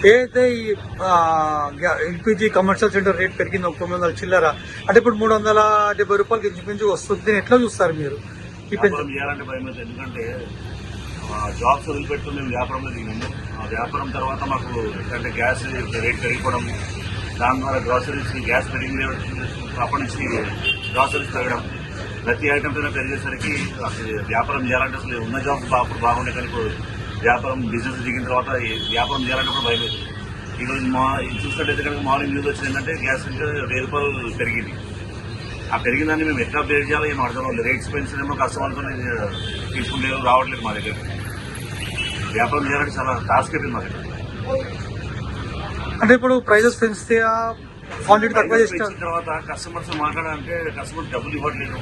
ఏదైతే ఈ LPG commercial cylinder rate పెరిగింది 900 చిల్లర, అంటే ఇప్పుడు 370 రూపాయలకి ఇంచుమించు వస్తుంది. దీన్ని ఎట్లా చూస్తారు మీరు? ఈ వ్యాపారం చేయాలంటే భయం అవుతుంది. ఎందుకంటే జాబ్స్ వదిలిపెట్టుకుని మేము వ్యాపారంలో దిగినాము. ఆ వ్యాపారం తర్వాత మాకు ఏంటంటే గ్యాస్ రేట్ పెరిగిపోవడం, దాని ద్వారా గ్రాసరీస్ గ్యాస్ పెరిగింది, అప్పటి నుంచి గ్రాసరీస్ పెరగడం, ప్రతి ఐటమ్ పైన పెరిగేసరికి అసలు వ్యాపారం చేయాలంటే అసలు ఉన్న జాబ్స్ అప్పుడు బాగుండే, కానీ ఇప్పుడు వ్యాపారం బిజినెస్ దిగిన తర్వాత వ్యాపారం చేయాలంటే కూడా భయం అవుతుంది. ఈరోజు చూసినట్టయితే కనుక మార్నింగ్ న్యూస్ వచ్చింది ఏంటంటే గ్యాస్ ఇంకా 1000 రూపాయలు పెరిగింది. ఆ పెరిగిందని మేము ఎట్లా బేర్ చేయాలో ఏమో అర్థం అవ్వలేదు. రేట్స్ పెంచడేమో కస్టమర్తో తీసుకుంటే రావట్లేదు మా దగ్గర. వ్యాపారం చేయాలంటే చాలా టాస్క్ అయిపోయింది మా దగ్గర. అంటే ఇప్పుడు ప్రైజెస్ పెంచితే క్వాంటిటీ తక్కువ చేసిన తర్వాత కస్టమర్స్ మాట్లాడాలంటే కస్టమర్ డబ్బులు ఇవ్వట్లేదు.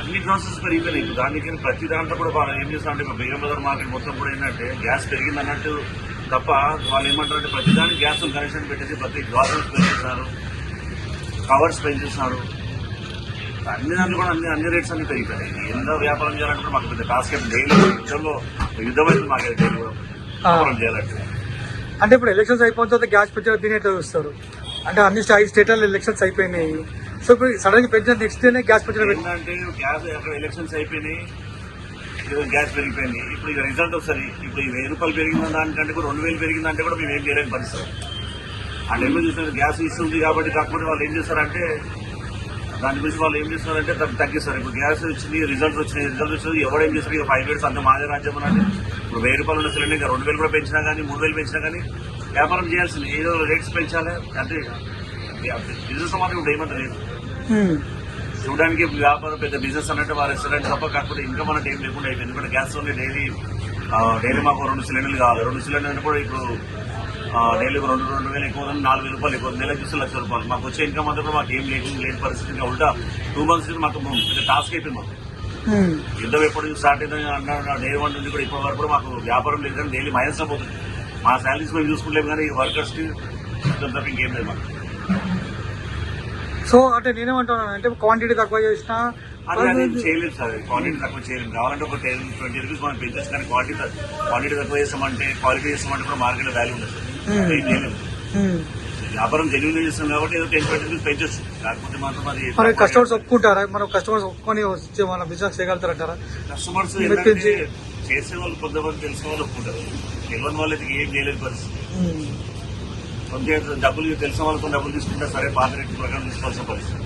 అన్ని ప్రాసెస్ పెరిగిపోయినాయి. దానికి ప్రతి దాంట్లో కూడా వాళ్ళు ఏం చేస్తారంటే ఇప్పుడు బేగం బజార్ మార్కెట్ మొత్తం కూడా ఏంటంటే గ్యాస్ పెరిగింది అన్నట్టు తప్ప వాళ్ళు ఏమంటారంటే ప్రతి దానికి గ్యాస్ కనెక్షన్ పెట్టేసి ప్రతి గ్రాసరీస్ పెంచేస్తున్నారు, కవర్స్ పెంచేస్తున్నారు. అన్ని దాంట్లో కూడా అన్ని రేట్స్ అన్ని పెరిగిపోయాయి. ఎంత వ్యాపారం చేయాలంటే మాకు పెద్ద టాస్క్ అయిపోయింది. డైలీ యుద్ధం అయితే మాకు డైలీ వ్యాపారం చేయాలంటే. అంటే ఇప్పుడు ఎలక్షన్స్ అయిపోయిన తర్వాత గ్యాస్ పెంచారు, దీని ఎట్లా చూస్తారు? అంటే అన్ని 5 స్టేట్లలో ఎలక్షన్స్ అయిపోయినాయి. సో ఇప్పుడు సడన్ గా పెంచిన నెక్స్ట్ డేనే గ్యాస్ పెంచడం ఏంటంటే గ్యాస్ అక్కడ ఎలక్షన్స్ అయిపోయినాయి, గ్యాస్ పెరిగిపోయింది. ఇప్పుడు ఇక రిజల్ట్ వస్తుంది. ఇప్పుడు 1000 రూపాయలు పెరిగిందని దానికంటే కూడా 2000 పెరిగిందంటే కూడా మేము ఏం చేయలేని పరిస్థితి. ఆ టైంలో చూసిన గ్యాస్ ఇస్తుంది కాబట్టి, కాకపోతే వాళ్ళు ఏం చేస్తారంటే దాని గురించి వాళ్ళు ఏం చేస్తున్నారంటే తగ్గిస్తారు. ఇప్పుడు గ్యాస్ వచ్చింది, రిజల్ట్ వచ్చింది, ఎవడేం చేస్తారు? ఇక 5 ఇయర్స్ అంత మాదే రాజ్యం అంటే ఇప్పుడు 1000 రూపాయలు ఉన్న సిలిండర్ ఇంకా 2000 కూడా పెంచినా కానీ 3000 పెంచినా కానీ వ్యాపారం చేయాల్సింది. ఏదో రేట్స్ పెంచాలి అంటే బిజినెస్ మాత్రం ఇప్పుడు ఏమంత లేదు. చూడడానికి వ్యాపారం పెద్ద బిజినెస్ అన్నట్టు వాళ్ళ రెస్టారెంట్ తప్ప, కాకపోతే ఇంకా మన టైం లేకుండా అయిపోయింది. ఎందుకంటే గ్యాస్ డైలీ మాకు 2 సిలిండర్లు కావాలి. 2 సిలిండర్ అంటే కూడా ఇప్పుడు డైలీ 2000 ఎక్కువ 4000 రూపాయలు ఎక్కువ, నెలకు చూస్తే 1,00,000 రూపాయలు. మాకు వచ్చే ఇన్కమ్ అంతా కూడా మాకు ఏం లేని పరిస్థితి. ఇంకా ఉల్టా 2 months మాకు పెద్ద టాస్క్ అయిపోయింది. మాకు యుద్ధం ఎప్పుడు స్టార్ట్ అయిందని అన్న డే 1 నుంచి కూడా ఇప్పటి వరకు కూడా మాకు వ్యాపారం లేదు, కానీ డైలీ మైనస్ పోతుంది. మా శాలరీస్ మేము చూసుకుంటలేము, కానీ వర్కర్స్ కి తప్ప ఇంకేం లేదు మాకు. సో అంటే నేనేమంటున్నాను అంటే క్వాంటిటీ తక్కువ చేసినా చేయలేదు సార్. క్వాంటిటీ తక్కువ చేయలేదు. కావాలంటే ఒక 10-20 రూపీస్ మనం పెంచచ్చు, కానీ క్వాంటిటీ తక్కువ చేస్తామంటే క్వాలిటీ చేస్తామంటే కూడా మార్కెట్ లో వాల్యూ ఉండదు సార్. ఏం చేయలేదు. వ్యాపారం జెన్యూన్ చేస్తాం కాబట్టి ఏదో 10-20 రూపీస్ పెంచొచ్చు. కాకపోతే మాత్రం అది కస్టమర్స్ ఒప్పుకుంటారా? మనం కస్టమర్స్ ఒప్పుకొని మన బిజినెస్ చేయగలుగుతారంటారా? కస్టమర్స్ చేసే వాళ్ళు కొంతమంది తెలిసిన వాళ్ళు ఒప్పుకుంటారు, తెలియని వాళ్ళకి ఏం చేయలేదు పరిస్థితి. కొంత డబ్బులు తెలిసిన వాళ్ళతో డబ్బులు తీసుకుంటే సరే పాత రేటు ప్రకారం తీసుకోవాల్సిన పరిస్థితి.